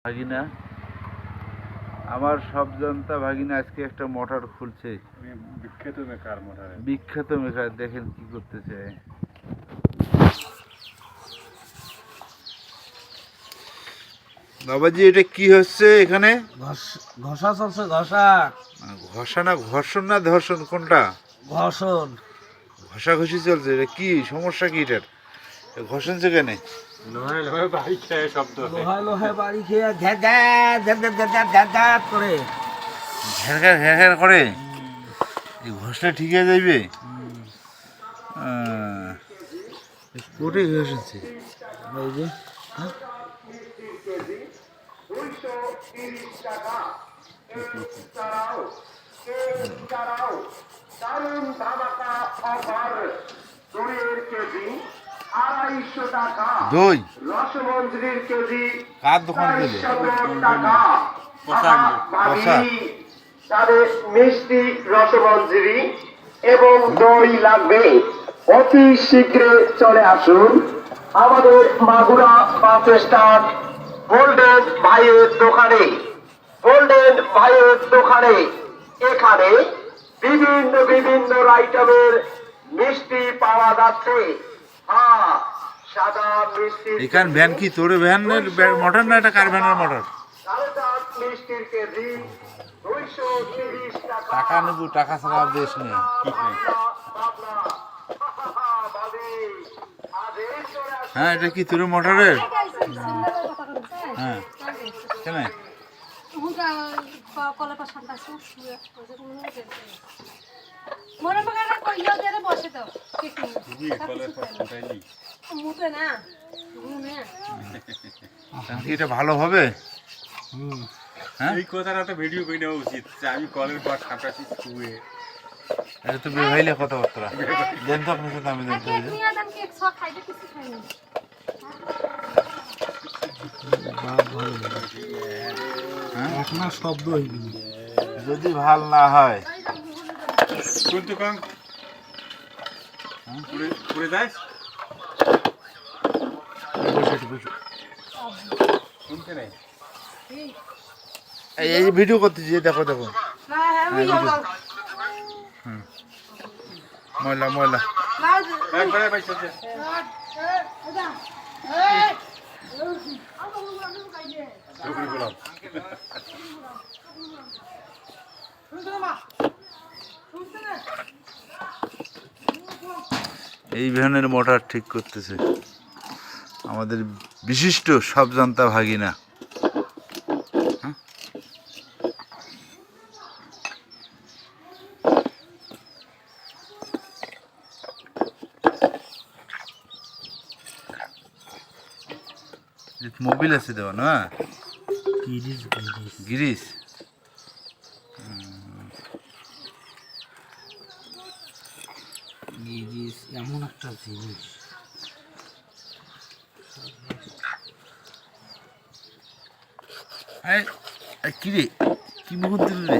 ভাগিনা আমার সব জনতা ভাগিনা আজকে একটা মোটর খুলছে। বিখ্যাত মেকার দেখেন কি করতেছে। বাবাজি এটা কি হচ্ছে এখানে? ঘষা চলছে। ঘষা ঘষা না ঘর্ষণ না ধর্ষণ কোনটা? ঘষণ। ঘষাঘষি চলছে। এটা কি সমস্যা কি এটার? ঘষণ কেন? লোহায় লোহায় বাড়ি খেয়ে শব্দ, লোহায় লোহায় বাড়ি খেয়ে ঘ্যাঁ ঘ্যাঁ ঘ্যাঁ ঘ্যাঁ ঘ্যাঁ ঘ্যাঁ করে ঘ্যাঁ ঘ্যাঁ ঘ্যাঁ ঘ্যাঁ করে এই ঘষলে ঠিক হয়ে যাইবে। কোটে ঘষছে এই যে দই কার দোকান দিল? তাদের মিষ্টি রসমঞ্জরি এবং দই লাগবে। অতি শীঘ্রে চলে আসুন আমাদের মাগুরা বাস স্ট্যান্ড গোল্ডেন ভাইয়ের দোকানে। গোল্ডেন ভাইয়ের দোকানে এখানে বিভিন্ন বিভিন্ন আইটেমের মিষ্টি পাওয়া যাচ্ছে। হ্যাঁ, সাদা মিষ্টি। এখান ভ্যান কি তোর ভ্যানের মোটর না এটা কার ভ্যানের মোটর? মিষ্টির কেজি 230 টাকা। টাকা নেব, টাকা ছাড়া দেশ নেই। হ্যাঁ এটা কি তোর মোটরের? হ্যাঁ কেন এটা ভালো হবে? এই কথাটা তো ভিডিও করে নেওয়া উচিত যে আমি কলের পর সাঁতাশি শুয়ে এটা তো বেভাইলে কথাবার্তা দেন তো আপনার সাথে আমি দেন তো শব্দ যদি ভাল না হয় কিন্তু কম পুরে যাস শুনতে নাই। এই ভিডিও করতেছি দেখো দেখো ময়লা ময়লা একবারে বাইসে এই ভ্যানের মোটর ঠিক করতেছে আমাদের বিশিষ্ট সব জানতা ভাগিনা। মোবিল আছে দেওয়া না গিরিশ গিরিশ গিরিশ এমন একটা জিনিস। কি রে কি মুহূর্ত রে